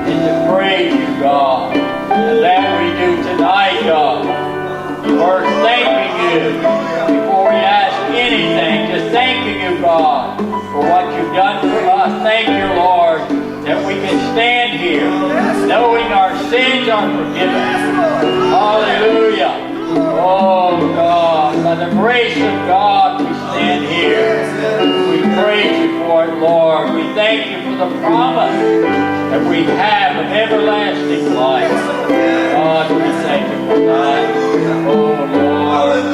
is to praise you, God. And that we do tonight, God. First, thanking you before we ask anything. Just thanking you, God, for what you've done for us. Thank you, Lord, that we can stand here knowing our sins are forgiven. Hallelujah. Oh, God, by the grace of God, we stand here. We praise you for it, Lord. We thank you for the promise that we have of everlasting life. God, we thank you for that. Oh, Lord.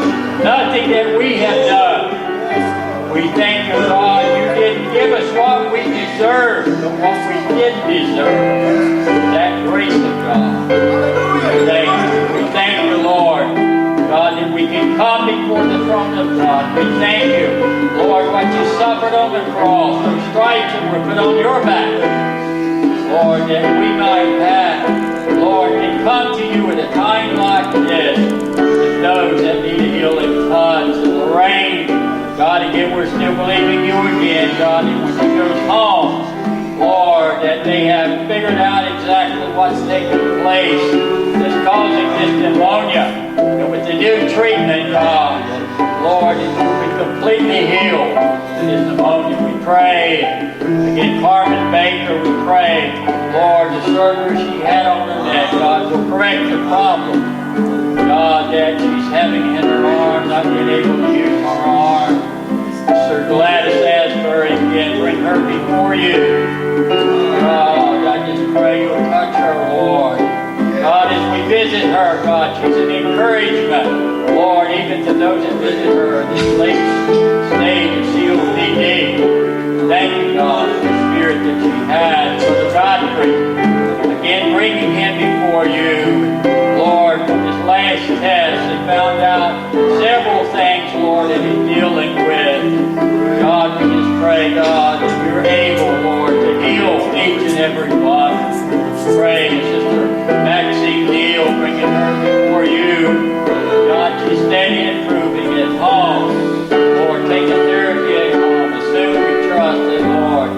Nothing that we have done. We thank you, God, you didn't give us what we deserved, but what we did deserve. That grace of God. We thank you. We thank you, Lord. God, that we can come before the throne of God. We thank you, Lord, what you suffered on the cross, those stripes that were put on your back. Lord, that we might have, Lord, can come to you at a time like this, with those that need a healing touch, and the rain. God, again, we're still believing you again, God, that when she goes home, Lord, that they have figured out exactly what's taking place that's causing this pneumonia. And with the new treatment, God, Lord, it will be completely healed this pneumonia. We pray. Again, Carmen Baker, we pray. Lord, the surgery she had on her neck, God, will correct the problem. God, that she's having in her arm, not being able to use her arm. Sister Gladys Asbury, again, bring her before you. God, I just pray you'll touch her, Lord. God, as we visit her, God, she's an encouragement, Lord, even to those that visit her in this late stage of COPD. Thank you, God, for the spirit that she has. Brother Godfrey, again, bringing him before you. Lord, from this last test, they found out several things, Lord, that he's dealing with. God, we just pray, God, that you're able, Lord, to heal each and every one. Pray, Sister Maxine Neal, bringing her before you. God, she's steady and improving at home. Lord, taking therapy at home. As soon as we trust that, Lord,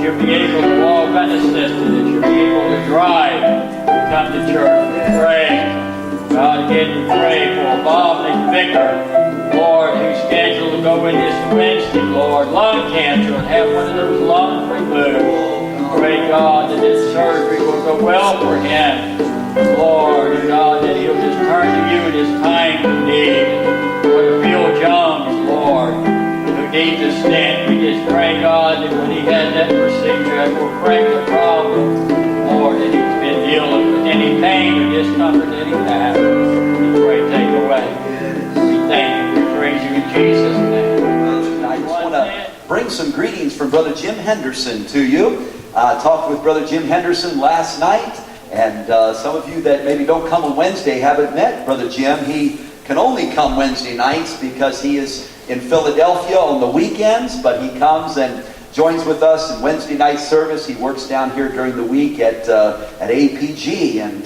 she'll be able to walk unassisted, that she'll be able to drive, to come to church. We pray. God, again, we pray for Bob McVicker, Lord, who's scheduled to go in this Wednesday, Lord, lung cancer, and have one of those lungs removed. Pray, God, that this surgery will go well for him. Lord, and God, that he'll just turn to you at his time of need. For Phil Jones, Lord, who needs a stent, we just pray, God, that when he has that procedure, that will correct the problem, Lord, that he's been dealing with. Any pain or discomfort that he has, we pray, take away. We thank you, we praise you in Jesus' name. I just want to bring some greetings from Brother Jim Henderson to you. I talked with Brother Jim Henderson last night, and some of you that maybe don't come on Wednesday haven't met Brother Jim. He can only come Wednesday nights because he is in Philadelphia on the weekends, but he comes and joins with us in Wednesday night service. He works down here during the week at APG, and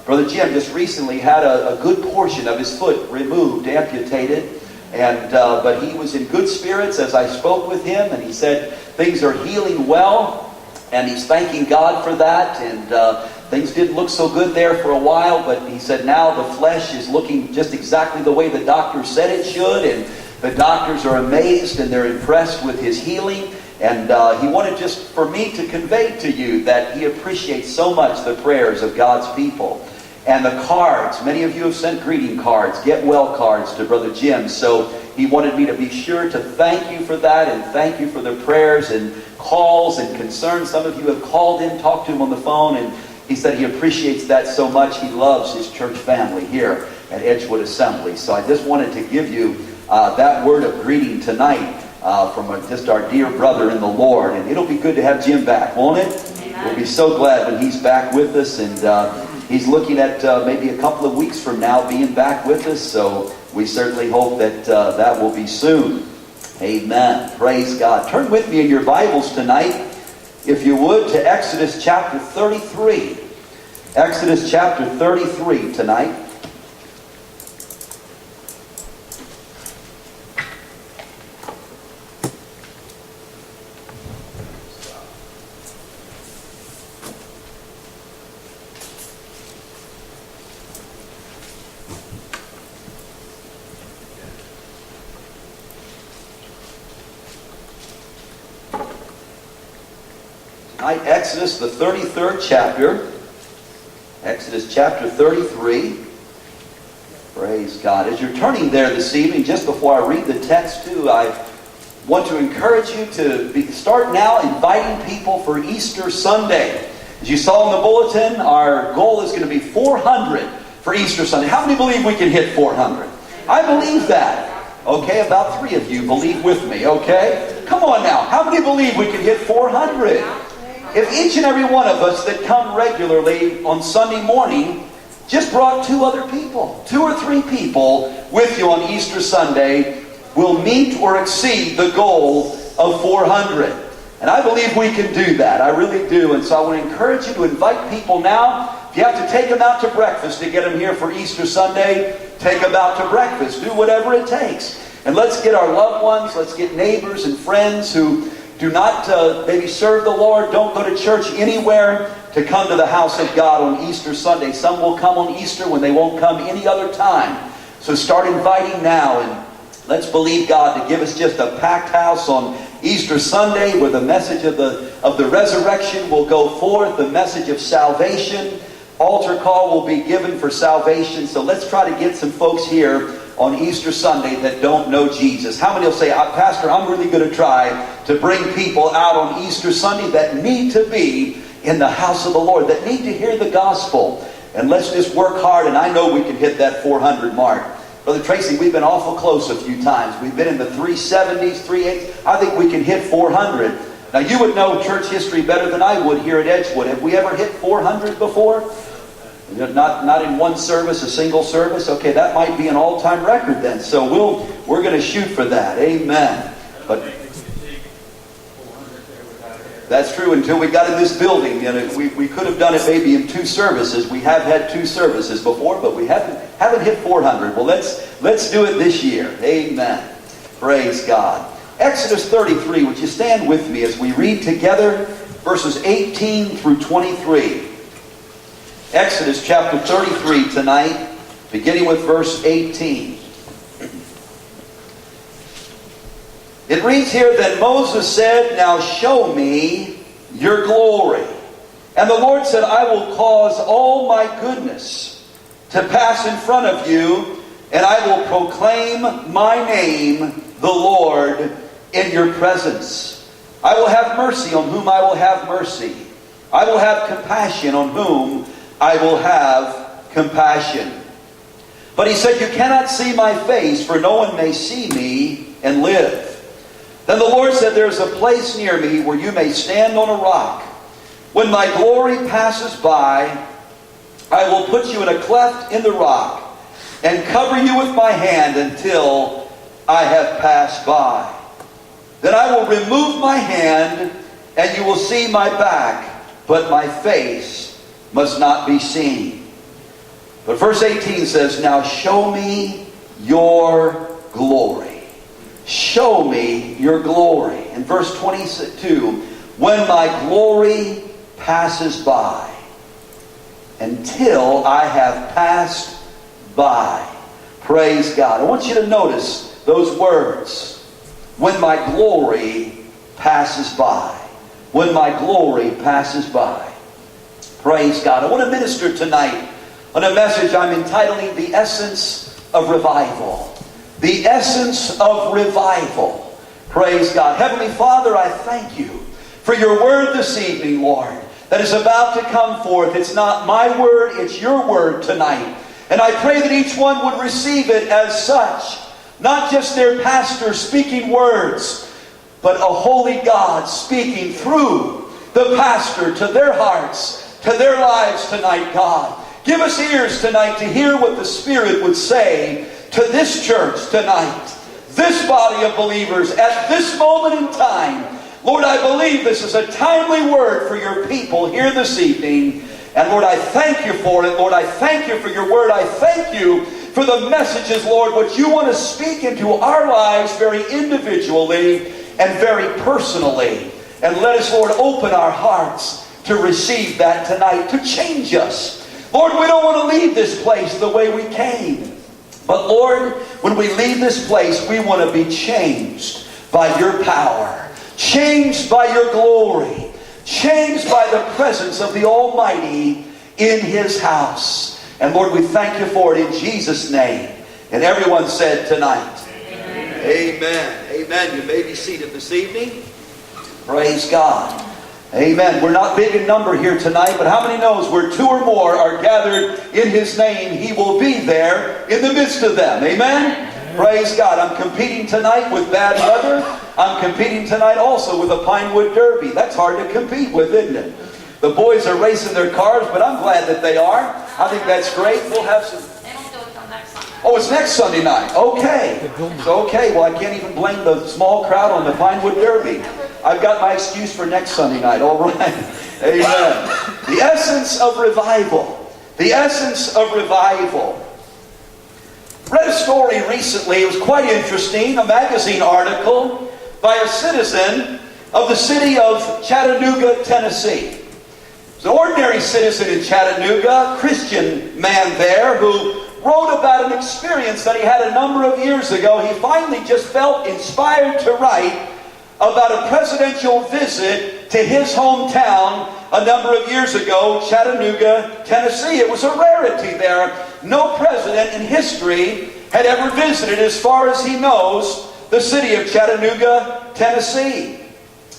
Brother Jim just recently had a good portion of his foot removed, amputated, and but he was in good spirits as I spoke with him, and he said things are healing well. And he's thanking God for that. And things didn't look so good there for a while. But he said now the flesh is looking just exactly the way the doctor said it should. And the doctors are amazed and they're impressed with his healing. And he wanted just for me to convey to you that he appreciates so much the prayers of God's people. And the cards, many of you have sent greeting cards, get well cards to Brother Jim. So he wanted me to be sure to thank you for that and thank you for the prayers and calls and concerns. Some of you have called him, talked to him on the phone, and he said he appreciates that so much. He loves his church family here at Edgewood Assembly. So I just wanted to give you that word of greeting tonight from just our dear brother in the Lord. And it'll be good to have Jim back, won't it? Amen. We'll be so glad when he's back with us. And he's looking at maybe a couple of weeks from now being back with us. So we certainly hope that that will be soon. Amen. Praise God. Turn with me in your Bibles tonight, if you would, to Exodus chapter 33. Exodus chapter 33 tonight. tonight, Exodus, the 33rd chapter. Exodus chapter 33. Praise God. As you're turning there this evening, just before I read the text too, I want to encourage you to start now inviting people for Easter Sunday. As you saw in the bulletin, our goal is going to be 400 for Easter Sunday. How many believe we can hit 400? I believe that. Okay, about 3 of you believe with me, okay? Come on now. How many believe we can hit 400? If each and every one of us that come regularly on Sunday morning just brought 2 other people, 2 or 3 people with you on Easter Sunday, will meet or exceed the goal of 400. And I believe we can do that. I really do. And so I want to encourage you to invite people now. If you have to take them out to breakfast to get them here for Easter Sunday, take them out to breakfast. Do whatever it takes. And let's get our loved ones, let's get neighbors and friends who do not maybe serve the Lord, don't go to church anywhere, to come to the house of God on Easter Sunday. Some will come on Easter when they won't come any other time. So start inviting now, and let's believe God to give us just a packed house on Easter Sunday, where the message of the resurrection will go forth, the message of salvation. Altar call will be given for salvation. So let's try to get some folks here on Easter Sunday that don't know Jesus. How many will say, Pastor, I'm really going to try to bring people out on Easter Sunday that need to be in the house of the Lord, that need to hear the gospel. And let's just work hard, and I know we can hit that 400 mark. Brother Tracy, we've been awful close a few times. We've been in the 370s, 380s. I think we can hit 400. Now, you would know church history better than I would here at Edgewood. Have we ever hit 400 before? Not in one service, a single service? Okay, that might be an all-time record then. So we're going to shoot for that. Amen. But that's true until we got in this building. You know, we could have done it maybe in 2 services. We have had 2 services before, but we haven't hit 400. Well, let's do it this year. Amen. Praise God. Exodus 33. Would you stand with me as we read together verses 18 through 23? Exodus chapter 33 tonight, beginning with verse 18. It reads here, Then Moses said, Now show me your glory. And the Lord said, I will cause all my goodness to pass in front of you, and I will proclaim my name, the Lord, in your presence. I will have mercy on whom I will have mercy. I will have compassion on whom I will have compassion. But he said, You cannot see my face, for no one may see me and live. Then the Lord said, There is a place near me where you may stand on a rock. When my glory passes by, I will put you in a cleft in the rock and cover you with my hand until I have passed by. Then I will remove my hand, and you will see my back, but my face must not be seen. But verse 18 says, Now show me your glory. Show me your glory. In verse 22, When my glory passes by, until I have passed by. Praise God. I want you to notice those words. When my glory passes by. When my glory passes by. Praise God. I want to minister tonight on a message I'm entitling The Essence of Revival. The Essence of Revival. Praise God. Heavenly Father, I thank you for your word this evening, Lord, that is about to come forth. It's not my word, it's your word tonight. And I pray that each one would receive it as such. Not just their pastor speaking words, but a holy God speaking through the pastor to their hearts, to their lives tonight, God. Give us ears tonight to hear what the Spirit would say to this church tonight, this body of believers at this moment in time. Lord, I believe this is a timely word for your people here this evening. And Lord, I thank you for it. Lord, I thank you for your word. I thank you for the messages, Lord, what you want to speak into our lives very individually and very personally. And let us, Lord, open our hearts to receive that tonight, to change us. Lord, we don't want to leave this place the way we came. But Lord, when we leave this place, we want to be changed by your power, changed by your glory, changed by the presence of the Almighty in His house. And Lord, we thank You for it in Jesus' name. And everyone said tonight, Amen. Amen. You may be seated this evening. Praise God. Amen. We're not big in number here tonight, but how many knows where two or more are gathered in His name, He will be there in the midst of them. Amen. Praise God. I'm competing tonight with bad weather. I'm competing tonight also with a Pinewood Derby. That's hard to compete with, isn't it? The boys are racing their cars, but I'm glad that they are. I think that's great. We'll have some... They don't do it till next Sunday. Oh, it's next Sunday night. Okay. So, okay. Well, I can't even blame the small crowd on the Pinewood Derby. I've got my excuse for next Sunday night. All right. Amen. The essence of revival. The essence of revival. Read a story recently. It was quite interesting. A magazine article by a citizen of the city of Chattanooga, Tennessee. An ordinary citizen in Chattanooga, a Christian man there, who wrote about an experience that he had a number of years ago. He finally just felt inspired to write about a presidential visit to his hometown a number of years ago, Chattanooga, Tennessee. It was a rarity there. No president in history had ever visited, as far as he knows, the city of Chattanooga, Tennessee.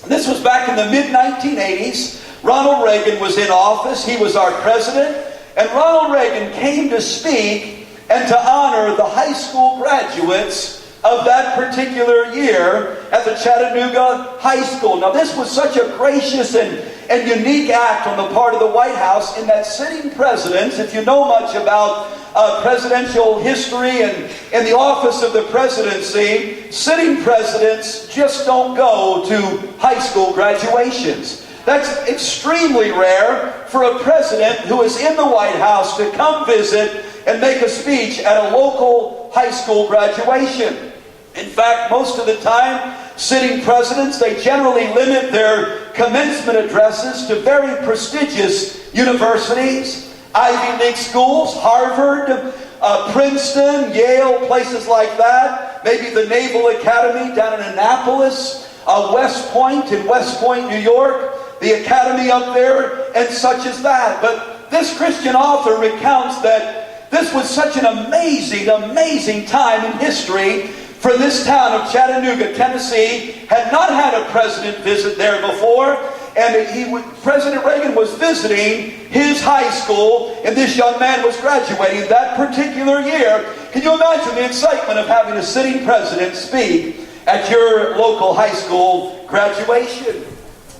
This was back in the mid-1980s. Ronald Reagan was in office. He was our president. And Ronald Reagan came to speak and to honor the high school graduates of that particular year at the Chattanooga High School. Now, this was such a gracious and unique act on the part of the White House, in that sitting presidents, if you know much about presidential history and the office of the presidency, sitting presidents just don't go to high school graduations. That's extremely rare for a president who is in the White House to come visit and make a speech at a local high school graduation. In fact, most of the time, sitting presidents, they generally limit their commencement addresses to very prestigious universities, Ivy League schools, Harvard, Princeton, Yale, places like that. Maybe the Naval Academy down in Annapolis, West Point in West Point, New York, the academy up there, and such as that. But this Christian author recounts that this was such an amazing, amazing time in history for this town of Chattanooga, Tennessee. Had not had a president visit there before, and President Reagan was visiting his high school, and this young man was graduating that particular year. Can you imagine the excitement of having a sitting president speak at your local high school graduation?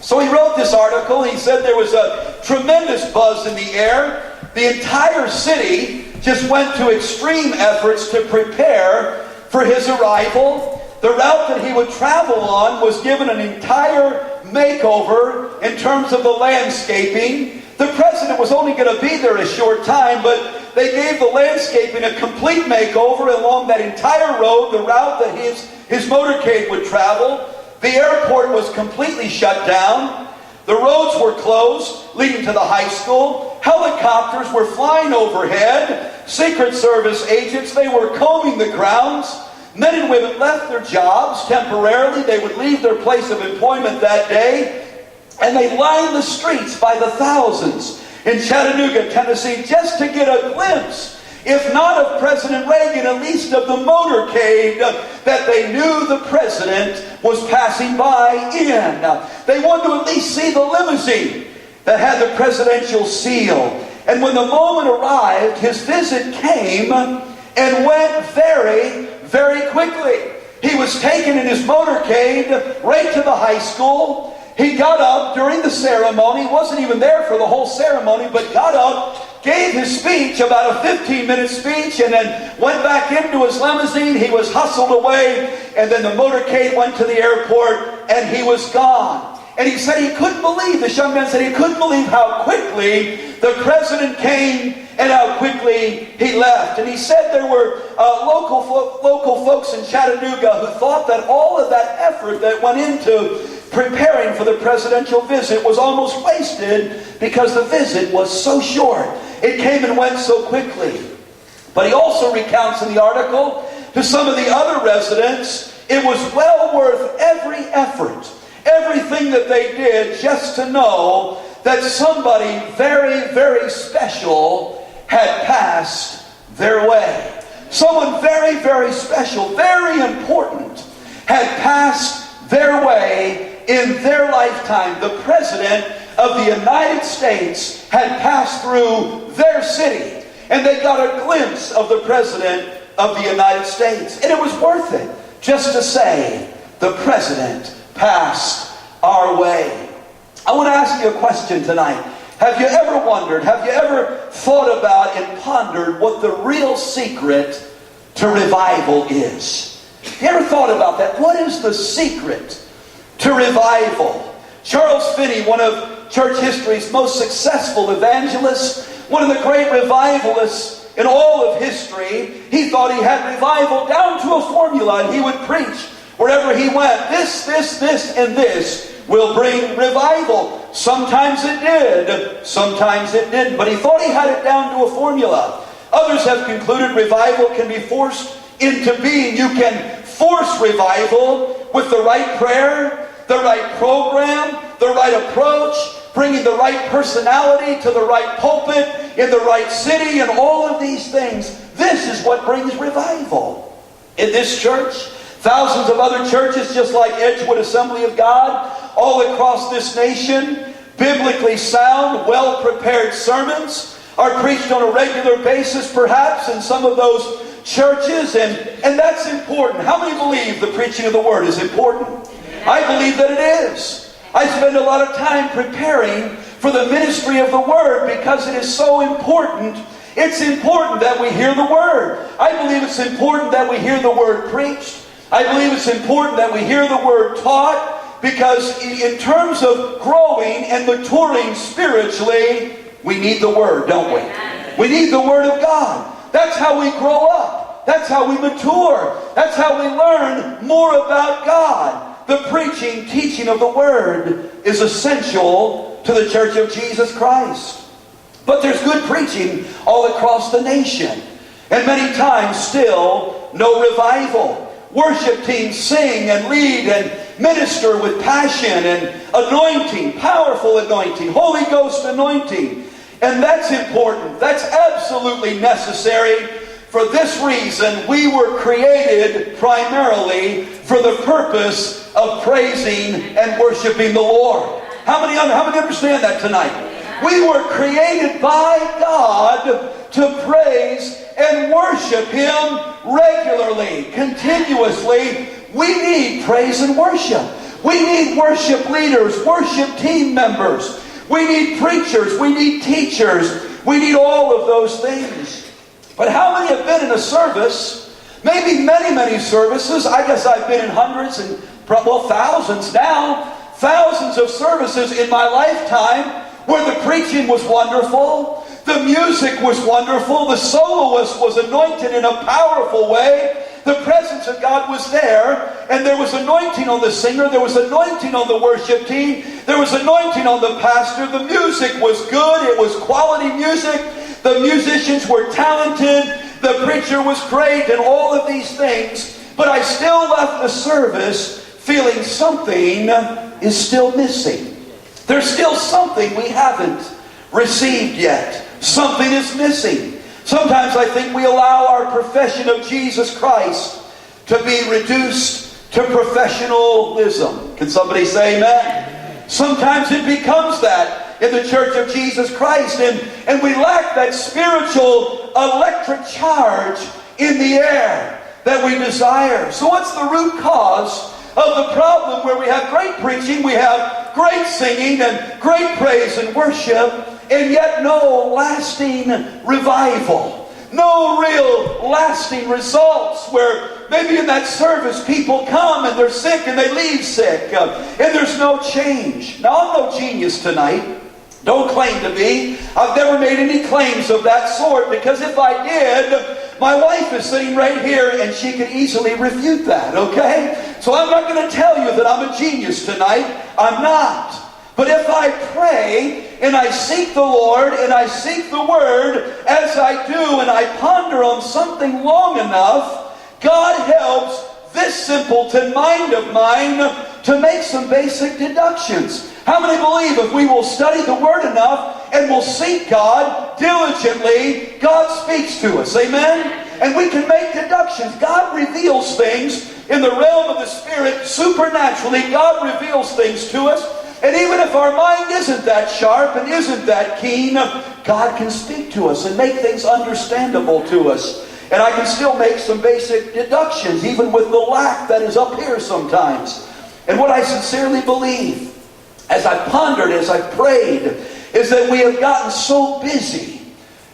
So he wrote this article. He said there was a tremendous buzz in the air. The entire city just went to extreme efforts to prepare for his arrival. The route that he would travel on was given an entire makeover in terms of the landscaping. The president was only going to be there a short time, but they gave the landscaping a complete makeover along that entire road, the route that his motorcade would travel. The airport was completely shut down. The roads were closed leading to the high school. Helicopters were flying overhead. Secret Service agents, they were combing the grounds. Men and women left their jobs temporarily. They would leave their place of employment that day, and they lined the streets by the thousands in Chattanooga, Tennessee, just to get a glimpse, if not of President Reagan, at least of the motorcade that they knew the president was passing by in. They wanted to at least see the limousine that had the presidential seal. And when the moment arrived, his visit came and went very, very quickly. He was taken in his motorcade right to the high school. He got up during the ceremony, wasn't even there for the whole ceremony, but got up, gave his speech, about a 15-minute speech, and then went back into his limousine. He was hustled away, and then the motorcade went to the airport, and he was gone. And he said he couldn't believe, this young man said he couldn't believe how quickly the president came and how quickly he left. And he said there were local folks in Chattanooga who thought that all of that effort that went into preparing for the presidential visit was almost wasted because the visit was so short. It came and went so quickly. But he also recounts in the article to some of the other residents, it was well worth every effort everything that they did just to know that somebody very, very special had passed their way. Someone very, very special, very important, had passed their way in their lifetime. The President of the United States had passed through their city, and they got a glimpse of the President of the United States. And it was worth it just to say, the President passed our way. I want to ask you a question tonight. Have you ever wondered, have you ever thought about and pondered what the real secret to revival is? Have you ever thought about that? What is the secret to revival? Charles Finney, one of church history's most successful evangelists, one of the great revivalists in all of history, he thought he had revival down to a formula, and he would preach wherever he went. This, and this will bring revival. Sometimes it did, sometimes it didn't, but he thought he had it down to a formula. Others have concluded revival can be forced into being. You can force revival with the right prayer, the right program, the right approach, bringing the right personality to the right pulpit, in the right city, and all of these things. This is what brings revival. In this church, thousands of other churches just like Edgewood Assembly of God, all across this nation, biblically sound, well-prepared sermons are preached on a regular basis, perhaps, in some of those churches, and that's important. How many believe the preaching of the Word is important? I believe that it is. I spend a lot of time preparing for the ministry of the Word because it is so important. It's important that we hear the Word. I believe it's important that we hear the Word preached. I believe it's important that we hear the Word taught, because in terms of growing and maturing spiritually, we need the Word, don't we? We need the Word of God. That's how we grow up. That's how we mature. That's how we learn more about God. The preaching, teaching of the Word is essential to the Church of Jesus Christ. But there's good preaching all across the nation. And many times still, no revival. Worship teams sing and lead and minister with passion and anointing, powerful anointing, Holy Ghost anointing. And that's important. That's absolutely necessary. For this reason, we were created primarily for the purpose of praising and worshiping the Lord. How many understand that tonight? We were created by God to praise and worship Him regularly, continuously. We need praise and worship. We need worship leaders, worship team members. We need preachers. We need teachers. We need all of those things. But how many have been in a service, maybe many services? I guess I've been in hundreds and thousands now. Thousands of services in my lifetime where the preaching was wonderful. The music was wonderful. The soloist was anointed in a powerful way. The presence of God was there, and there was anointing on the singer. There was anointing on the worship team. There was anointing on the pastor. The music was good. It was quality music. The musicians were talented. The preacher was great, and all of these things. But I still left the service feeling something is still missing. There's still something we haven't received yet. Something is missing. Sometimes I think we allow our profession of Jesus Christ to be reduced to professionalism. Can somebody say amen? Sometimes it becomes that in the Church of Jesus Christ, and we lack that spiritual electric charge in the air that we desire. So what's the root cause of the problem where we have great preaching, we have great singing and great praise and worship, and yet no lasting revival, no real lasting results, where maybe in that service people come and they're sick and they leave sick, and there's no change. Now, I'm no genius tonight. Don't claim to be. I've never made any claims of that sort, because if I did, my wife is sitting right here and she could easily refute that, okay? So I'm not going to tell you that I'm a genius tonight. I'm not. But if I pray and I seek the Lord and I seek the Word as I do, and I ponder on something long enough, God helps this simpleton mind of mine to make some basic deductions. How many believe if we will study the Word enough and will seek God diligently, God speaks to us? Amen? And we can make deductions. God reveals things in the realm of the Spirit supernaturally. God reveals things to us. And even if our mind isn't that sharp and isn't that keen, God can speak to us and make things understandable to us. And I can still make some basic deductions, even with the lack that is up here sometimes. And what I sincerely believe, as I pondered, as I prayed, is that we have gotten so busy.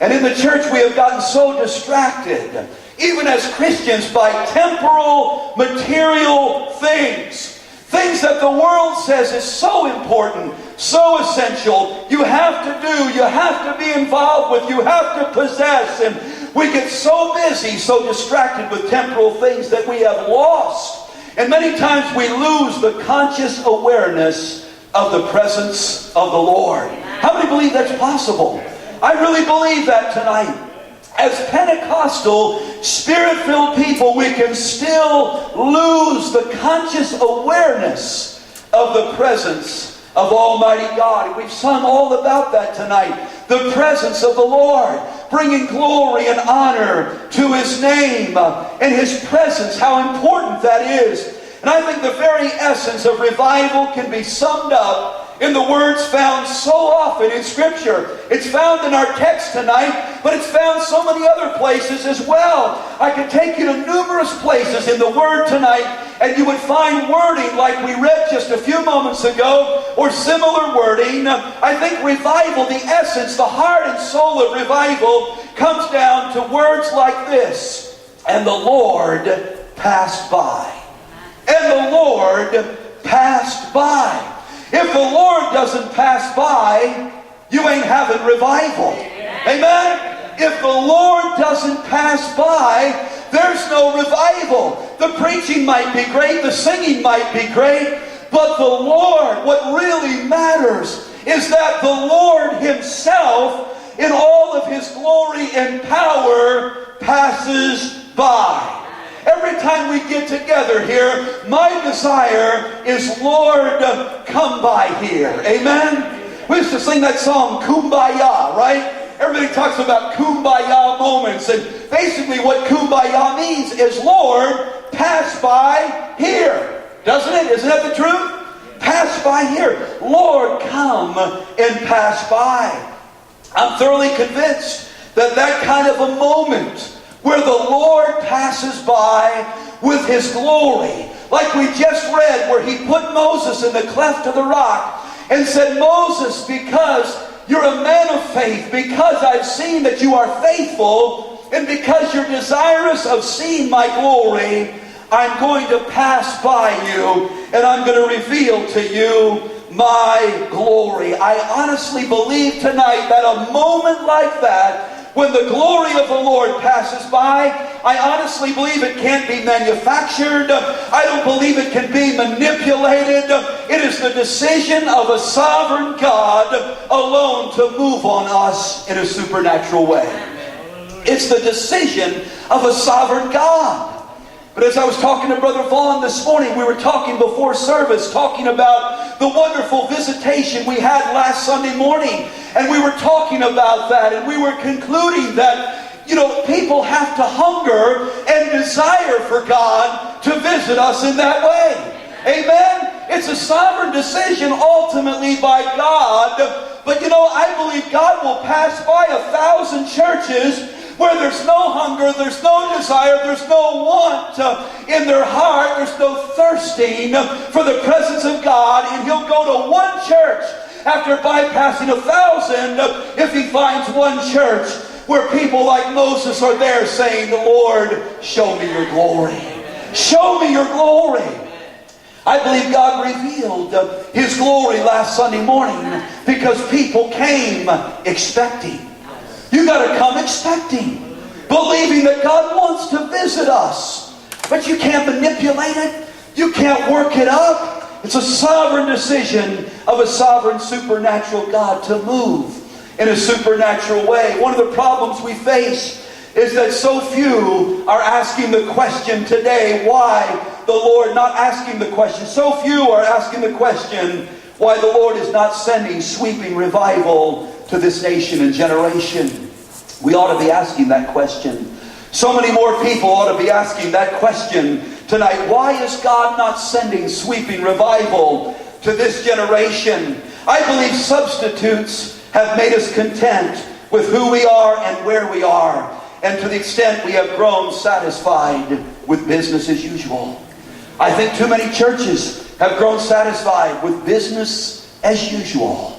And in the church we have gotten so distracted, even as Christians, by temporal, material things. Things that the world says is so important, so essential, you have to do, you have to be involved with, you have to possess. And we get so busy, so distracted with temporal things that we have lost. And many times we lose the conscious awareness of the presence of the Lord. How many believe that's possible? I really believe that tonight. As Pentecostal, Spirit-filled people, we can still lose the conscious awareness of the presence of Almighty God. And we've sung all about that tonight. The presence of the Lord, bringing glory and honor to His name and His presence, how important that is. And I think the very essence of revival can be summed up in the words found so often in Scripture. It's found in our text tonight, but it's found so many other places as well. I could take you to numerous places in the Word tonight, and you would find wording like we read just a few moments ago, or similar wording. I think revival, the essence, the heart and soul of revival, comes down to words like this: and the Lord passed by. And the Lord passed by. If the Lord doesn't pass by, you ain't having revival. Amen? If the Lord doesn't pass by, there's no revival. The preaching might be great, the singing might be great, but the Lord, what really matters is that the Lord Himself, in all of His glory and power, passes by. Every time we get together here, my desire is, Lord, come by here. Amen? We used to sing that song, Kumbaya, right? Everybody talks about Kumbaya moments. And basically what Kumbaya means is, Lord, pass by here. Doesn't it? Isn't that the truth? Pass by here. Lord, come and pass by. I'm thoroughly convinced that that kind of a moment where the Lord passes by with His glory, like we just read, where He put Moses in the cleft of the rock and said, Moses, because you're a man of faith, because I've seen that you are faithful, and because you're desirous of seeing my glory, I'm going to pass by you, and I'm going to reveal to you my glory. I honestly believe tonight that a moment like that, when the glory of the Lord passes by, I honestly believe it can't be manufactured. I don't believe it can be manipulated. It is the decision of a sovereign God alone to move on us in a supernatural way. It's the decision of a sovereign God. But as I was talking to Brother Vaughn this morning, we were talking before service, talking about the wonderful visitation we had last Sunday morning. And we were talking about that, and we were concluding that, people have to hunger and desire for God to visit us in that way. Amen? It's a sovereign decision ultimately by God. But I believe God will pass by 1,000 churches where there's no hunger, there's no desire, there's no want in their heart, there's no thirsting for the presence of God, and He'll go to one church after bypassing 1,000 if He finds one church where people like Moses are there saying, Lord, show me your glory. Show me your glory. I believe God revealed His glory last Sunday morning because people came expecting. You got to come expecting, believing that God wants to visit us. But you can't manipulate it. You can't work it up. It's a sovereign decision of a sovereign supernatural God to move in a supernatural way. One of the problems we face is that so few are asking the question today, why the Lord not asking the question. So few are asking the question why the Lord is not sending sweeping revival to this nation and generation. We ought to be asking that question. So many more people ought to be asking that question tonight. Why is God not sending sweeping revival to this generation? I believe substitutes have made us content with who we are and where we are. And to the extent we have grown satisfied with business as usual. I think too many churches have grown satisfied with business as usual.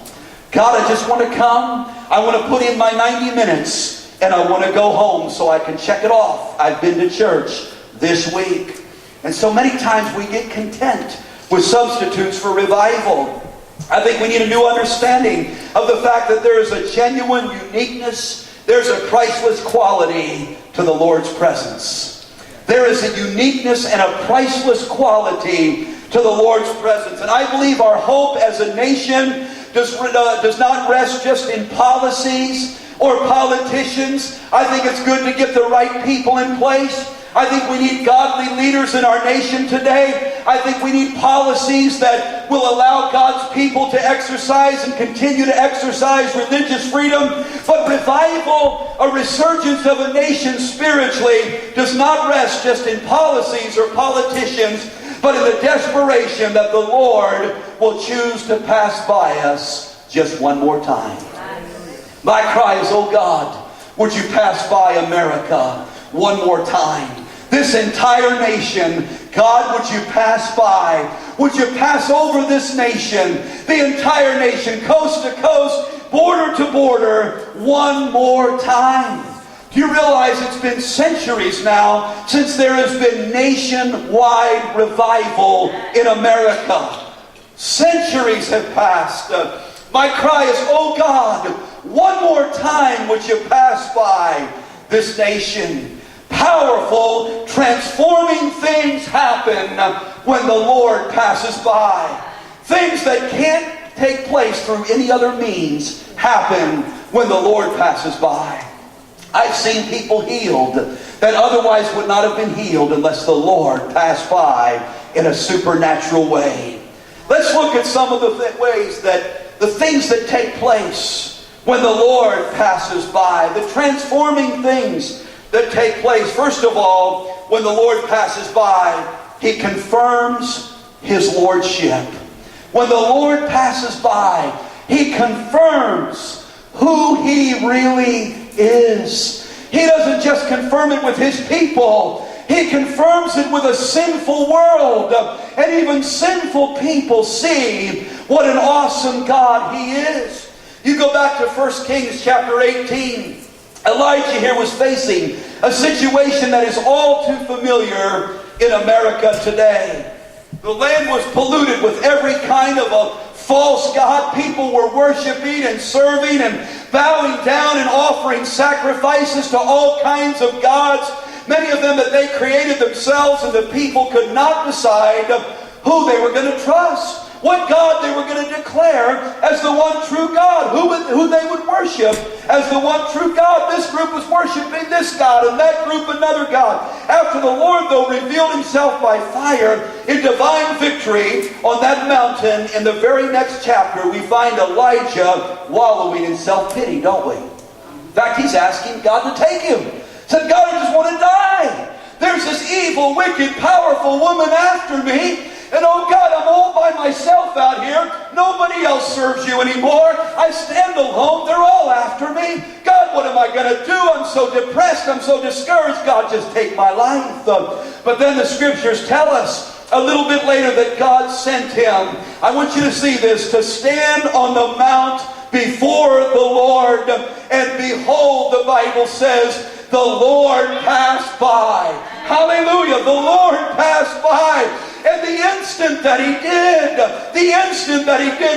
God, I just want to come. I want to put in my 90 minutes. And I want to go home so I can check it off. I've been to church this week. And so many times we get content with substitutes for revival. I think we need a new understanding of the fact that there is a genuine uniqueness. There's a priceless quality to the Lord's presence. There is a uniqueness and a priceless quality to the Lord's presence. And I believe our hope as a nation does not rest just in policies or politicians. I think it's good to get the right people in place. I think we need godly leaders in our nation today. I think we need policies that will allow God's people to exercise and continue to exercise religious freedom. But revival, a resurgence of a nation spiritually, does not rest just in policies or politicians, but in the desperation that the Lord will choose to pass by us just one more time. My cry is, oh God, would you pass by America one more time? This entire nation, God, would you pass by? Would you pass over this nation, the entire nation, coast to coast, border to border, one more time? Do you realize it's been centuries now since there has been nationwide revival in America? Centuries have passed. My cry is, oh God, one more time would you pass by this nation? Powerful, transforming things happen when the Lord passes by. Things that can't take place through any other means happen when the Lord passes by. I've seen people healed that otherwise would not have been healed unless the Lord passed by in a supernatural way. Let's look at some of the ways that the things that take place when the Lord passes by, the transforming things that take place. First of all, when the Lord passes by, He confirms His Lordship. When the Lord passes by, He confirms who He really is. He doesn't just confirm it with His people. He confirms it with a sinful world. And even sinful people see what an awesome God He is. You go back to 1 Kings chapter 18. Elijah here was facing a situation that is all too familiar in America today. The land was polluted with every kind of a false god. People were worshiping and serving and bowing down and offering sacrifices to all kinds of gods. Many of them that they created themselves, and the people could not decide who they were going to trust. What God they were going to declare as the one true God. Who they would worship as the one true God. This group was worshiping this God, and that group another God. After the Lord, though, revealed Himself by fire in divine victory on that mountain, in the very next chapter, we find Elijah wallowing in self-pity, don't we? In fact, he's asking God to take him. He said, God, I just want to die. There's this evil, wicked, powerful woman after me. And oh God, I'm all by myself out here. Nobody else serves you anymore. I stand alone. They're all after me. God, what am I going to do? I'm so depressed. I'm so discouraged. God, just take my life. But then the scriptures tell us a little bit later that God sent him. I want you to see this. To stand on the mount before the Lord. And behold, the Bible says, the Lord passed by. Hallelujah. The Lord passed by. And the instant that He did,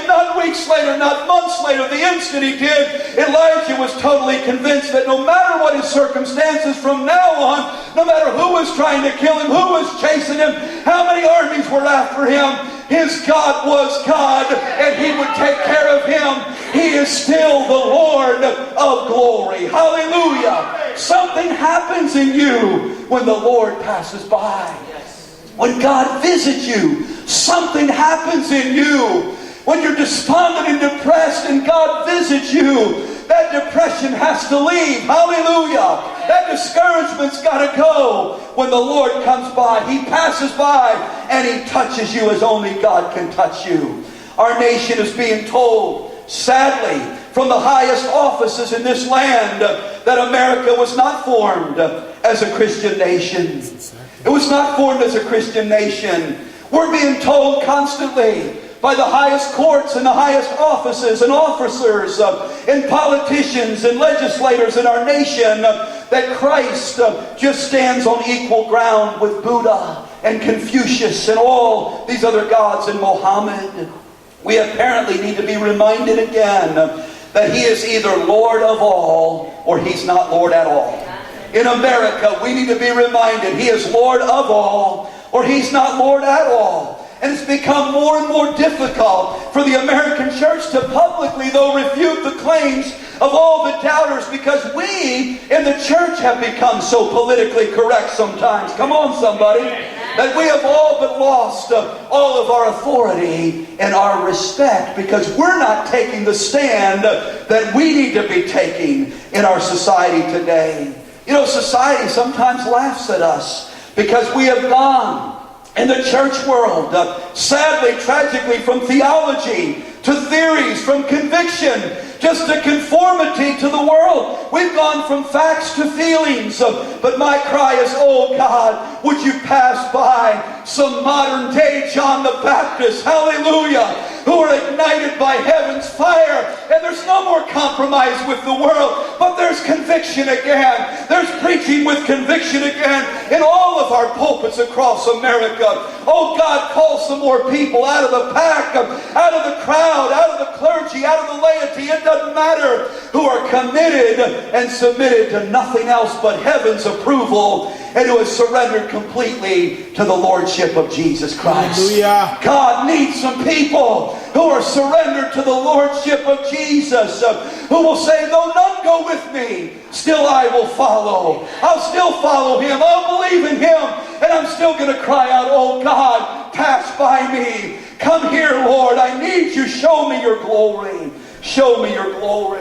not weeks later, not months later, the instant He did, Elijah was totally convinced that no matter what his circumstances from now on, no matter who was trying to kill him, who was chasing him, how many armies were after him, his God was God, and He would take care of him. He is still the Lord of glory. Hallelujah. Something happens in you when the Lord passes by. When God visits you, something happens in you. When you're despondent and depressed and God visits you, that depression has to leave. Hallelujah. That discouragement's got to go. When the Lord comes by, He passes by and He touches you as only God can touch you. Our nation is being told, sadly, from the highest offices in this land, that America was not formed as a Christian nation. It was not formed as a Christian nation. We're being told constantly by the highest courts and the highest offices and officers and politicians and legislators in our nation that Christ just stands on equal ground with Buddha and Confucius and all these other gods and Mohammed. We apparently need to be reminded again that He is either Lord of all or He's not Lord at all. In America, we need to be reminded He is Lord of all or He's not Lord at all. And it's become more and more difficult for the American church to publicly, though, refute the claims of all the doubters, because we in the church have become so politically correct sometimes. Come on, somebody. That we have all but lost all of our authority and our respect because we're not taking the stand that we need to be taking in our society today. You know, society sometimes laughs at us because we have gone in the church world, sadly, tragically, from theology to theories, from conviction, just to conformity to the world. We've gone from facts to feelings. But my cry is, oh God, would you pass by some modern day John the Baptist, hallelujah, who are ignited by heaven's fire. And there's no more compromise with the world, but there's conviction again. There's preaching with conviction again in all of our pulpits across America. Oh God, call some more people out of the pack, out of the crowd, out of the clergy, out of the laity. It doesn't matter, who are committed and submitted to nothing else but heaven's approval and who has surrendered completely to the Lordship of Jesus Christ. Hallelujah. God needs some people who are surrendered to the Lordship of Jesus, who will say, though none go with me, still I will follow. I'll still follow Him. I'll believe in Him. And I'm still going to cry out, oh God, pass by me. Come here, Lord. I need you. Show me your glory. Show me your glory.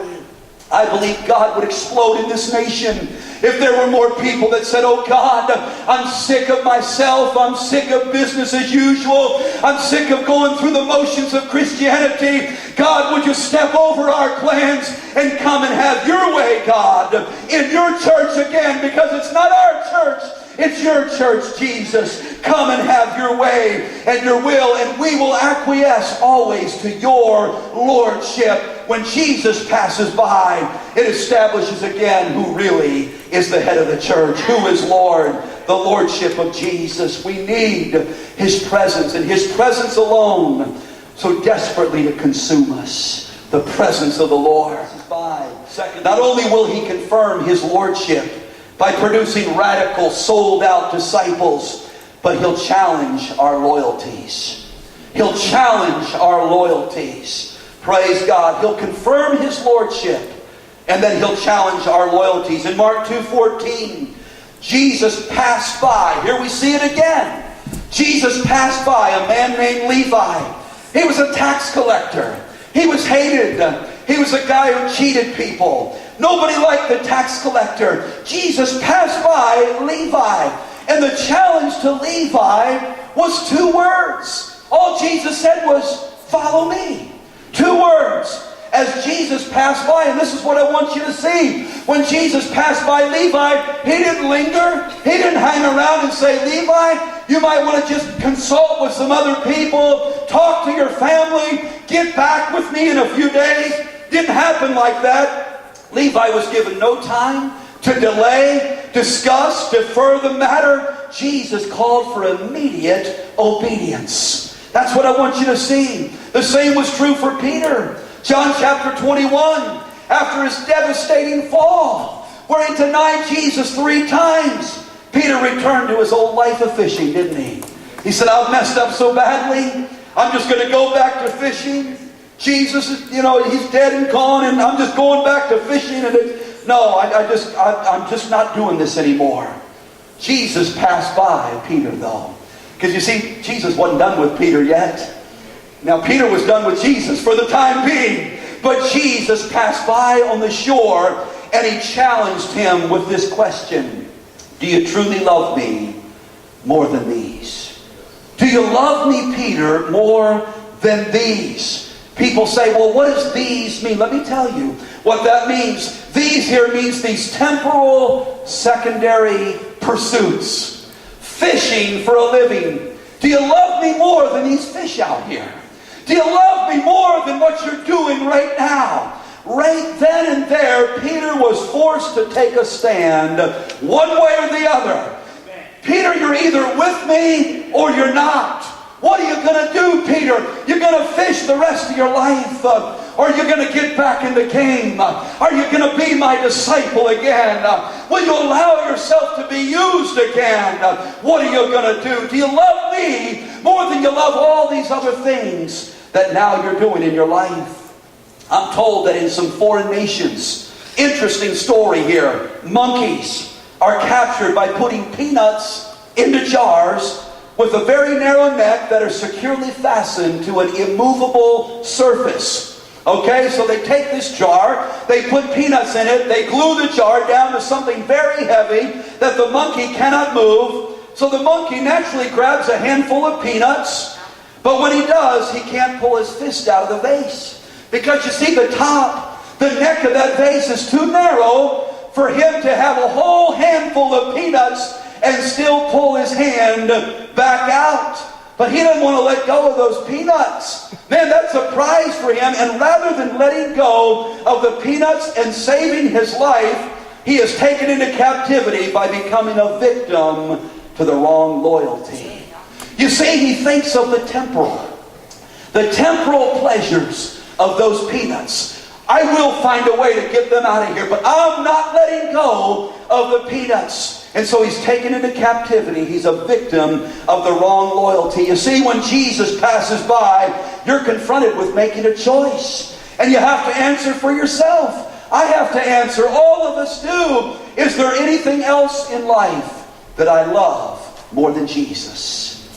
I believe God would explode in this nation if there were more people that said, oh God, I'm sick of myself. I'm sick of business as usual. I'm sick of going through the motions of Christianity. God, would you step over our plans and come and have your way, God, in your church again, because it's not our church. It's your church, Jesus. Come and have your way and your will, and we will acquiesce always to your Lordship. When Jesus passes by, it establishes again who really is the head of the church, who is Lord, the Lordship of Jesus. We need His presence, and His presence alone so desperately to consume us. The presence of the Lord. Not only will He confirm His Lordship by producing radical, sold-out disciples, but He'll challenge our loyalties. He'll challenge our loyalties. Praise God. He'll confirm His Lordship, and then He'll challenge our loyalties. In Mark 2:14, Jesus passed by. Here we see it again. Jesus passed by a man named Levi. He was a tax collector. He was hated. He was a guy who cheated people. Nobody liked the tax collector. Jesus passed by Levi. And the challenge to Levi was 2 words. All Jesus said was, follow me. 2 words. As Jesus passed by, and this is what I want you to see. When Jesus passed by Levi, He didn't linger. He didn't hang around and say, Levi, you might want to just consult with some other people, talk to your family, get back with me in a few days. Didn't happen like that. Levi was given no time to delay, discuss, defer the matter. Jesus called for immediate obedience. That's what I want you to see. The same was true for Peter. John chapter 21, after his devastating fall, where he denied Jesus 3 times, Peter returned to his old life of fishing, didn't he? He said, I've messed up so badly, I'm just going to go back to fishing. Jesus, He's dead and gone, and I'm just going back to fishing. I'm just not doing this anymore. Jesus passed by Peter, though. Because you see, Jesus wasn't done with Peter yet. Now, Peter was done with Jesus for the time being. But Jesus passed by on the shore, and he challenged him with this question. Do you truly love me more than these? Do you love me, Peter, more than these? People say, well, what does these mean? Let me tell you what that means. These here means these temporal secondary pursuits. Fishing for a living. Do you love me more than these fish out here? Do you love me more than what you're doing right now? Right then and there, Peter was forced to take a stand, one way or the other. Peter, you're either with me or you're not. What are you going to do, Peter? You're going to fish the rest of your life? Or are you going to get back in the game? Are you going to be my disciple again? Will you allow yourself to be used again? What are you going to do? Do you love me more than you love all these other things that now you're doing in your life? I'm told that in some foreign nations, interesting story here, monkeys are captured by putting peanuts into jars with a very narrow neck that are securely fastened to an immovable surface. Okay, so they take this jar, they put peanuts in it, they glue the jar down to something very heavy that the monkey cannot move. So the monkey naturally grabs a handful of peanuts, but when he does, he can't pull his fist out of the vase. Because you see, the neck of that vase is too narrow for him to have a whole handful of peanuts and still pull his hand back out. But he doesn't want to let go of those peanuts. Man, that's a prize for him. And rather than letting go of the peanuts and saving his life, he is taken into captivity by becoming a victim to the wrong loyalty. You see, he thinks of the temporal pleasures of those peanuts. I will find a way to get them out of here, but I'm not letting go of the peanuts. And so he's taken into captivity. He's a victim of the wrong loyalty. You see, when Jesus passes by, you're confronted with making a choice. And you have to answer for yourself. I have to answer. All of us do. Is there anything else in life that I love more than Jesus?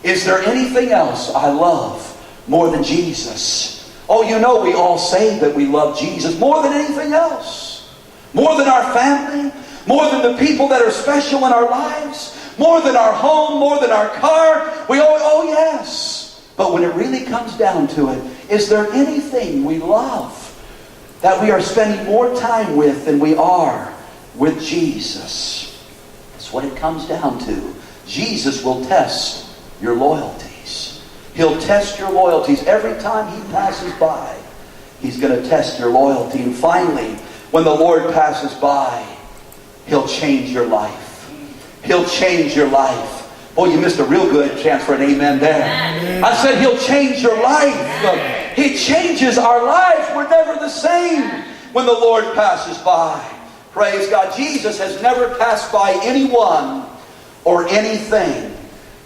Is there anything else I love more than Jesus? Oh, you know, we all say that we love Jesus more than anything else. More than our family. More than the people that are special in our lives. More than our home. More than our car. Oh yes. But when it really comes down to it, is there anything we love that we are spending more time with than we are with Jesus? That's what it comes down to. Jesus will test your loyalties. He'll test your loyalties every time He passes by. He's going to test your loyalty. And finally, when the Lord passes by, He'll change your life. He'll change your life. Boy, you missed a real good chance for an amen there. I said He'll change your life. He changes our lives. We're never the same when the Lord passes by. Praise God. Jesus has never passed by anyone or anything.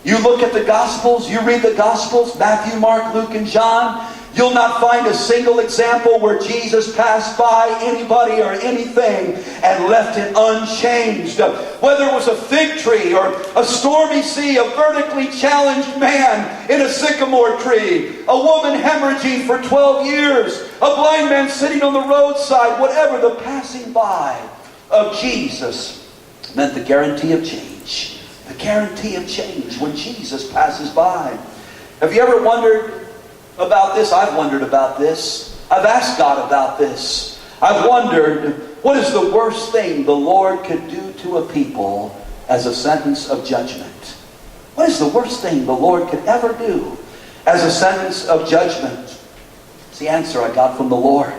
You look at the Gospels, you read the Gospels, Matthew, Mark, Luke, and John, you'll not find a single example where Jesus passed by anybody or anything and left it unchanged. Whether it was a fig tree or a stormy sea, a vertically challenged man in a sycamore tree, a woman hemorrhaging for 12 years, a blind man sitting on the roadside, whatever, the passing by of Jesus meant the guarantee of change. The guarantee of change when Jesus passes by. Have you ever wondered about this? I've wondered about this. I've asked God about this. I've wondered, what is the worst thing the Lord could do to a people as a sentence of judgment? What is the worst thing the Lord could ever do as a sentence of judgment? It's the answer I got from the Lord.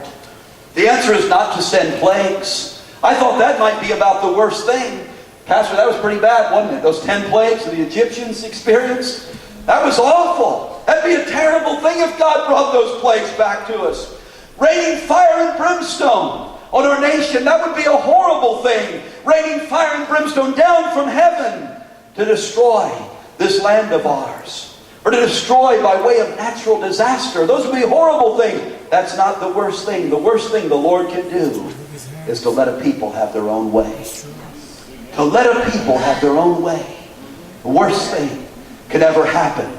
The answer is not to send plagues. I thought that might be about the worst thing. Pastor, that was pretty bad, wasn't it? Those 10 plagues the Egyptians experienced? That was awful. That'd be a terrible thing if God brought those plagues back to us. Raining fire and brimstone on our nation, that would be a horrible thing. Raining fire and brimstone down from heaven to destroy this land of ours. Or to destroy by way of natural disaster. Those would be horrible things. That's not the worst thing. The worst thing the Lord can do is to let a people have their own way. To let a people have their own way. The worst thing can ever happen.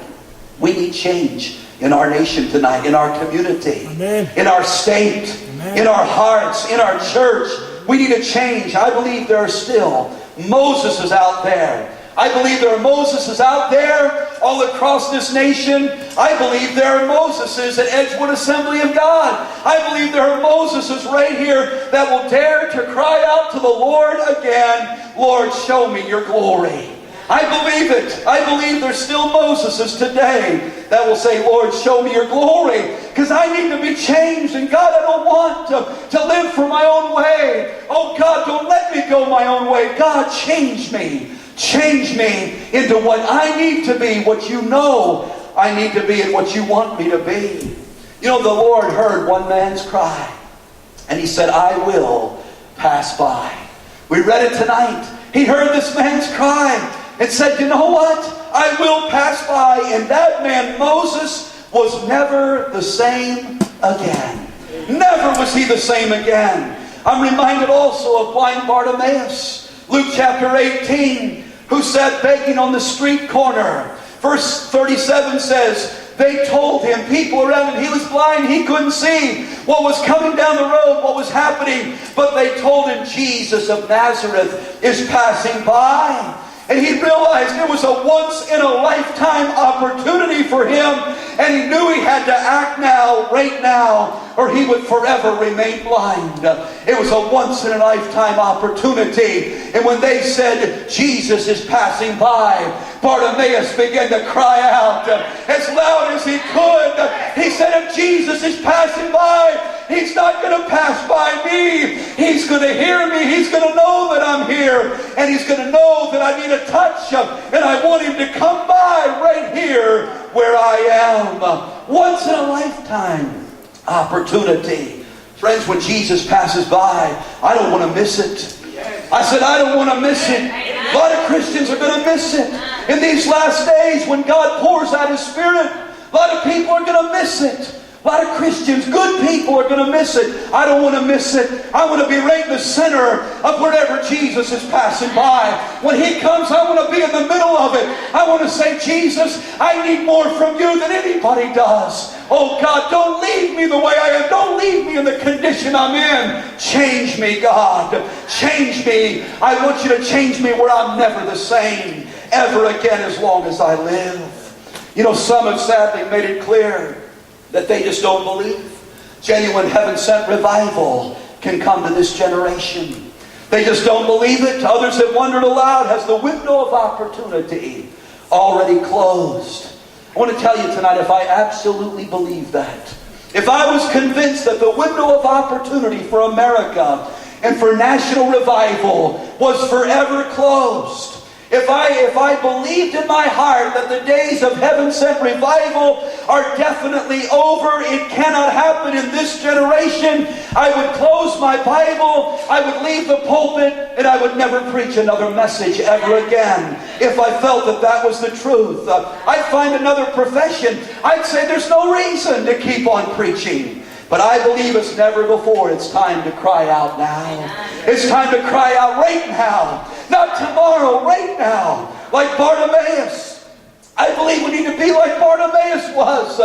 We need change in our nation tonight, in our community, Amen. in our state, Amen. in our hearts, in our church. We need a change. I believe there are still Moseses out there. I believe there are Moseses out there all across this nation. I believe there are Moseses at Edgewood Assembly of God. I believe there are Moseses right here that will dare to cry out to the Lord again, Lord, show me your glory. I believe it. I believe there's still Moseses today that will say, Lord, show me your glory, because I need to be changed. And God, I don't want to live for my own way. Oh God, don't let me go my own way. God, change me. Change me into what I need to be, what you know I need to be, and what you want me to be. You know, the Lord heard one man's cry, and He said, I will pass by. We read it tonight. He heard this man's cry and said, you know what? I will pass by. And that man, Moses, was never the same again. Never was he the same again. I'm reminded also of blind Bartimaeus, Luke chapter 18, who sat begging on the street corner. Verse 37 says, they told him, people around him, he was blind, he couldn't see what was coming down the road, what was happening. But they told him, Jesus of Nazareth is passing by. And he realized it was a once-in-a-lifetime opportunity for him. And he knew he had to act now, right now, or he would forever remain blind. It was a once-in-a-lifetime opportunity. And when they said, Jesus is passing by, Bartimaeus began to cry out as loud as he could. He said, if Jesus is passing by, He's not going to pass by me. He's going to hear me. He's going to know that I'm here. And He's going to know that I need a touch. And I want Him to come by right here where I am. Once in a lifetime opportunity. Friends, when Jesus passes by, I don't want to miss it. I said, I don't want to miss it. A lot of Christians are going to miss it. In these last days, when God pours out His Spirit, a lot of people are going to miss it. A lot of Christians, good people, are going to miss it. I don't want to miss it. I want to be right in the center of wherever Jesus is passing by. When He comes, I want to be in the middle of it. I want to say, Jesus, I need more from you than anybody does. Oh God, don't leave me the way I am. Don't leave me in the condition I'm in. Change me, God. Change me. I want you to change me where I'm never the same ever again as long as I live. You know, some have sadly made it clear that they just don't believe genuine heaven-sent revival can come to this generation. They just don't believe it. Others have wondered aloud, has the window of opportunity already closed? I want to tell you tonight, if I absolutely believe that, if I was convinced that the window of opportunity for America and for national revival was forever closed, if I believed in my heart that the days of heaven-sent revival are definitely over, it cannot happen in this generation, I would close my Bible, I would leave the pulpit, and I would never preach another message ever again. If I felt that that was the truth, I'd find another profession. I'd say there's no reason to keep on preaching. But I believe it's never before. It's time to cry out now. It's time to cry out right now. Not tomorrow, right now. Like Bartimaeus. I believe we need to be like Bartimaeus was.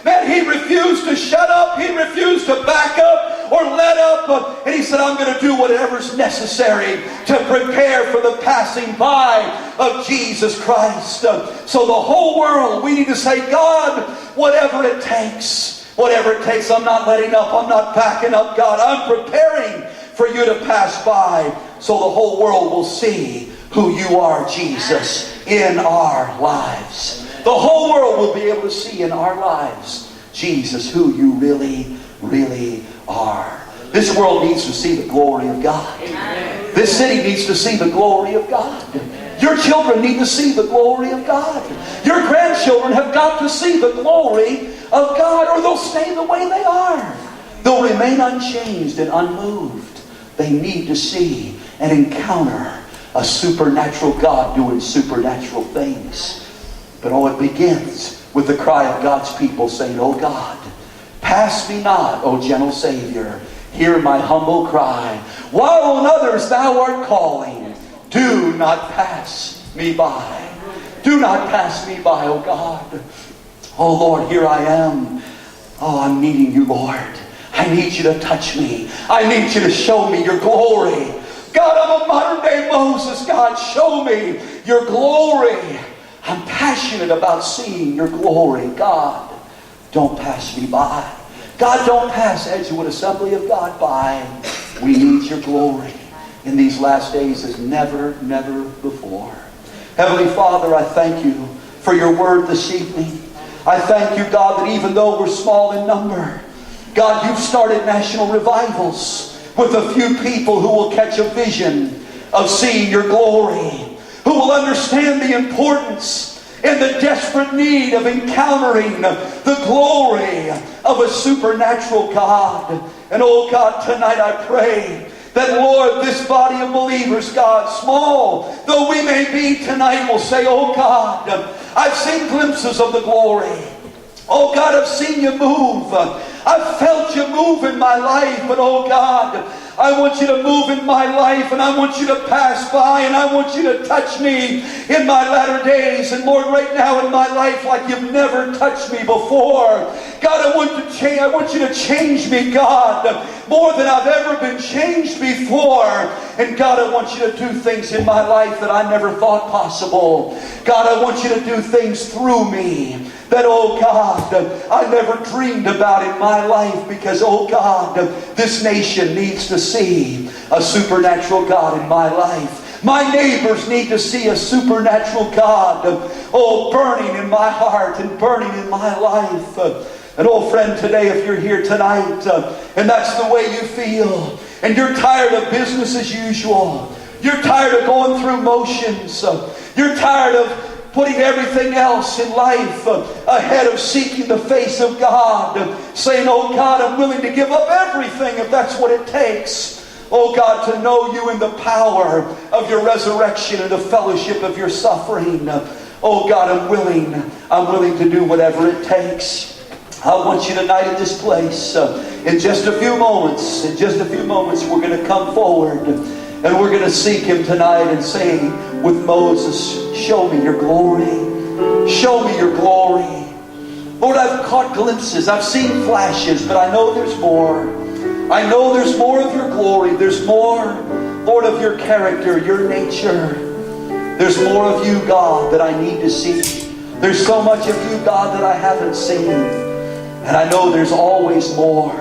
Man, he refused to shut up. He refused to back up or let up. And he said, I'm going to do whatever's necessary to prepare for the passing by of Jesus Christ. So the whole world, we need to say, God, whatever it takes. Whatever it takes, I'm not letting up. I'm not backing up, God. I'm preparing for you to pass by so the whole world will see who you are, Jesus, in our lives. The whole world will be able to see in our lives, Jesus, who you really, really are. This world needs to see the glory of God. This city needs to see the glory of God. Your children need to see the glory of God. Your grandchildren have got to see the glory of God, or they'll stay the way they are. They'll remain unchanged and unmoved. They need to see and encounter a supernatural God doing supernatural things. But it begins with the cry of God's people saying, Oh God, pass me not, O gentle Savior. Hear my humble cry. While on others thou art calling, do not pass me by. Do not pass me by, oh God. Oh Lord, here I am. Oh, I'm needing you, Lord. I need you to touch me. I need you to show me your glory. God, I'm a modern day Moses. God, show me your glory. I'm passionate about seeing your glory. God, don't pass me by. God, don't pass Edgewood Assembly of God by. We need your glory in these last days as never before. Heavenly Father, I thank you for your word this evening. I thank you, God, that even though we're small in number, God, you've started national revivals with a few people who will catch a vision of seeing your glory, who will understand the importance and the desperate need of encountering the glory of a supernatural God. And oh God, tonight I pray that, Lord, this body of believers, God, small though we may be tonight, will say, oh God, I've seen glimpses of the glory. Oh God, I've seen you move. I've felt you move in my life. But oh God, I want you to move in my life, and I want you to pass by, and I want you to touch me in my latter days. And Lord, right now in my life, like you've never touched me before. God, I want you to change me, God, more than I've ever been changed before. And God, I want you to do things in my life that I never thought possible. God, I want you to do things through me that, oh God, I never dreamed about in my life, because, oh God, this nation needs to see a supernatural God in my life. My neighbors need to see a supernatural God, oh, burning in my heart and burning in my life. And oh friend, today, if you're here tonight, and that's the way you feel, and you're tired of business as usual, you're tired of going through motions, you're tired of putting everything else in life ahead of seeking the face of God, saying, oh God, I'm willing to give up everything if that's what it takes. Oh God, to know you in the power of your resurrection and the fellowship of your suffering. Oh God, I'm willing to do whatever it takes. I want you tonight in this place, in just a few moments, we're going to come forward and we're going to seek Him tonight and say with Moses, show me your glory. Show me your glory. Lord, I've caught glimpses. I've seen flashes, but I know there's more. I know there's more of your glory. There's more, Lord, of your character, your nature. There's more of you, God, that I need to see. There's so much of you, God, that I haven't seen. And I know there's always more.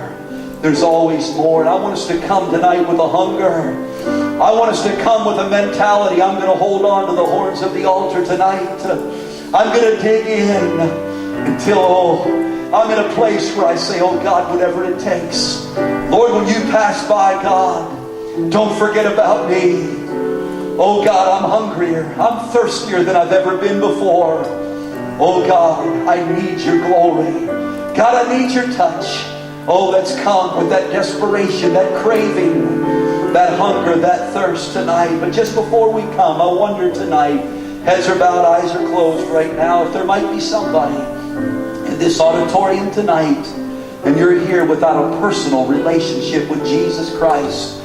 There's always more. And I want us to come tonight with a hunger. I want us to come with a mentality. I'm going to hold on to the horns of the altar tonight. I'm going to dig in until I'm in a place where I say, oh God, whatever it takes. Lord, when you pass by, God, don't forget about me. Oh God, I'm hungrier. I'm thirstier than I've ever been before. Oh God, I need your glory. God, I need your touch. Oh, let's come with that desperation, that craving, that hunger, that thirst tonight. But just before we come, I wonder tonight, heads are bowed, eyes are closed right now, if there might be somebody in this auditorium tonight, and you're here without a personal relationship with Jesus Christ.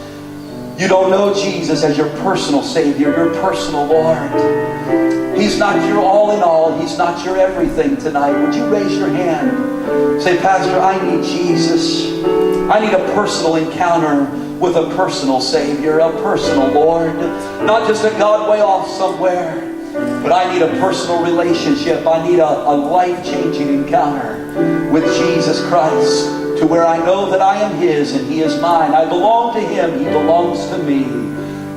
You don't know Jesus as your personal Savior, your personal Lord. He's not your all in all. He's not your everything tonight. Would you raise your hand? Say, Pastor, I need Jesus. I need a personal encounter with a personal Savior, a personal Lord. Not just a God way off somewhere, but I need a personal relationship. I need a life-changing encounter with Jesus Christ, to where I know that I am His and He is mine. I belong to Him. He belongs to me.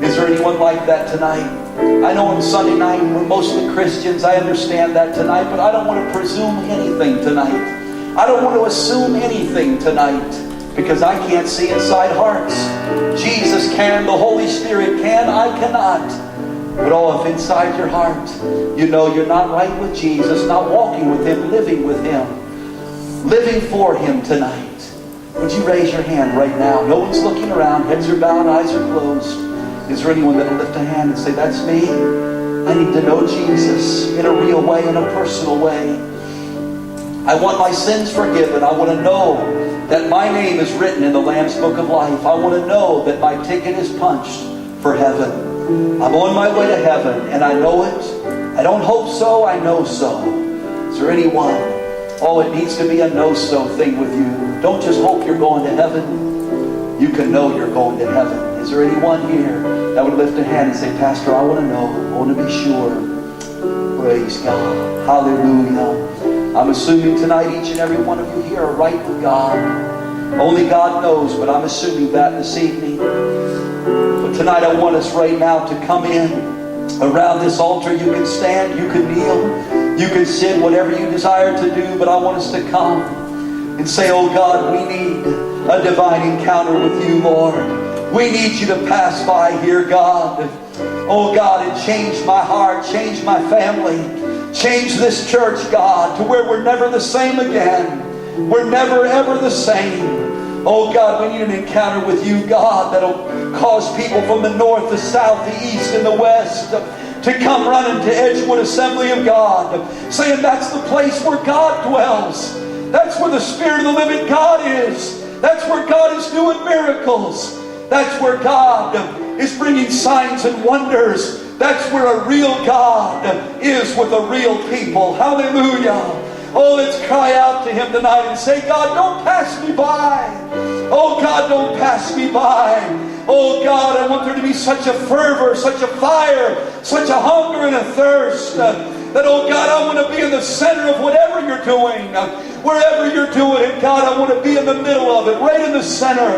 Is there anyone like that tonight? I know on Sunday night we're mostly Christians. I understand that tonight, but I don't want to presume anything tonight. I don't want to assume anything tonight, because I can't see inside hearts. Jesus can, the Holy Spirit can, I cannot. But oh, if inside your heart you know you're not right with Jesus, not walking with Him, living with Him, living for Him tonight, would you raise your hand right now? No one's looking around. Heads are bowed, eyes are closed. Is there anyone that will lift a hand and say, that's me? I need to know Jesus in a real way, in a personal way. I want my sins forgiven. I want to know that my name is written in the Lamb's Book of Life. I want to know that my ticket is punched for heaven. I'm on my way to heaven, and I know it. I don't hope so, I know so. Is there anyone? Oh, it needs to be a know-so thing with you. Don't just hope you're going to heaven. You can know you're going to heaven. Is there anyone here that would lift a hand and say, Pastor, I want to know. I want to be sure. Praise God. Hallelujah. I'm assuming tonight each and every one of you here are right with God. Only God knows, but I'm assuming that this evening. But tonight I want us right now to come in around this altar. You can stand, you can kneel, you can sit, whatever you desire to do. But I want us to come and say, oh God, we need a divine encounter with you, Lord. We need you to pass by here, God. Oh God, and change my heart, change my family, change this church, God, to where we're never the same again. We're never ever the same. Oh God, we need an encounter with you, God, that'll cause people from the north, the south, the east, and the west to come running to Edgewood Assembly of God, saying that's the place where God dwells. That's where the Spirit of the living God is. That's where God is doing miracles. That's where God is bringing signs and wonders. That's where a real God is with a real people. Hallelujah. Oh, let's cry out to Him tonight and say, God, don't pass me by. Oh, God, don't pass me by. Oh, God, I want there to be such a fervor, such a fire, such a hunger and a thirst that, oh, God, I want to be in the center of whatever you're doing. Wherever you're doing it, God, I want to be in the middle of it, right in the center.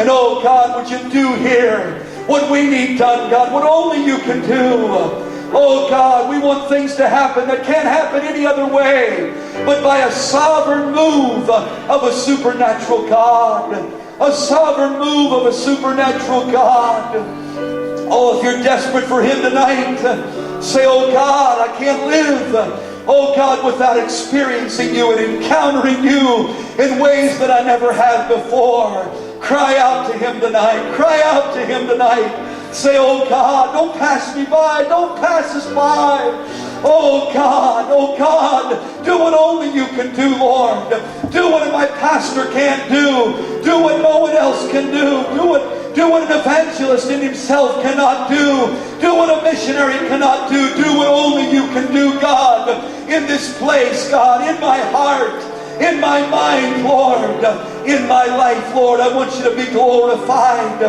And, oh, God, would you do here what we need done, God, what only you can do. Oh God, we want things to happen that can't happen any other way but by a sovereign move of a supernatural God. A sovereign move of a supernatural God. Oh, if you're desperate for Him tonight, say, oh God, I can't live, oh God, without experiencing you and encountering you in ways that I never have before. Cry out to Him tonight. Cry out to Him tonight. Say, oh God, don't pass me by. Don't pass us by. Oh God, do what only you can do, Lord. Do what my pastor can't do. Do what no one else can do. Do what an evangelist in himself cannot do. Do what a missionary cannot do. Do what only you can do, God, in this place, God, in my heart, in my mind, Lord, in my life, Lord. I want you to be glorified.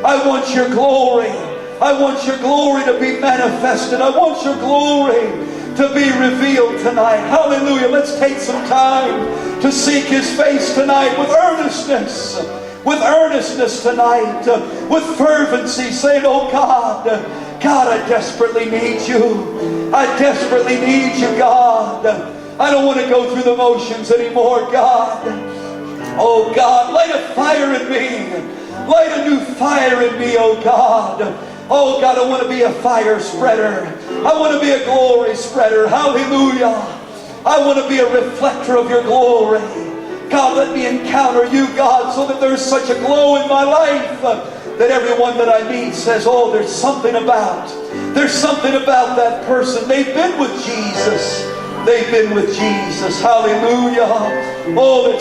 I want your glory. I want your glory to be manifested. I want your glory to be revealed tonight. Hallelujah. Let's take some time to seek His face tonight with earnestness. With earnestness tonight. With fervency. Saying, oh God, God, I desperately need you. I desperately need you, God. I don't want to go through the motions anymore, God. Oh God, light a fire in me. Light a new fire in me, oh God. Oh God, I want to be a fire spreader. I want to be a glory spreader. Hallelujah. I want to be a reflector of your glory. God, let me encounter you, God, so that there's such a glow in my life that everyone that I meet says, oh, there's something about that person. They've been with Jesus. They've been with Jesus. Hallelujah. Oh,